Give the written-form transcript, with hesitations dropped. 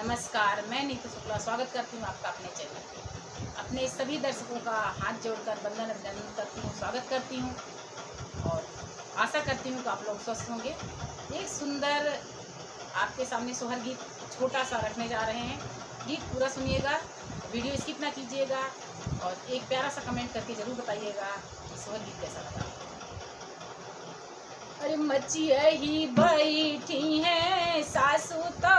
नमस्कार, मैं नीतू शुक्ला स्वागत करती हूँ आपका अपने चैनल पे। अपने सभी दर्शकों का हाथ जोड़कर वंदन अभिनंदन करती हूँ, स्वागत करती हूँ और आशा करती हूँ कि आप लोग स्वस्थ होंगे। एक सुंदर आपके सामने सोहर गीत छोटा सा रखने जा रहे हैं। गीत पूरा सुनिएगा, वीडियो स्किप ना कीजिएगा और एक प्यारा सा कमेंट करके ज़रूर बताइएगा कि सोहर गीत कैसा लगा। अरे मचिया ही बैठी हैं सासू तो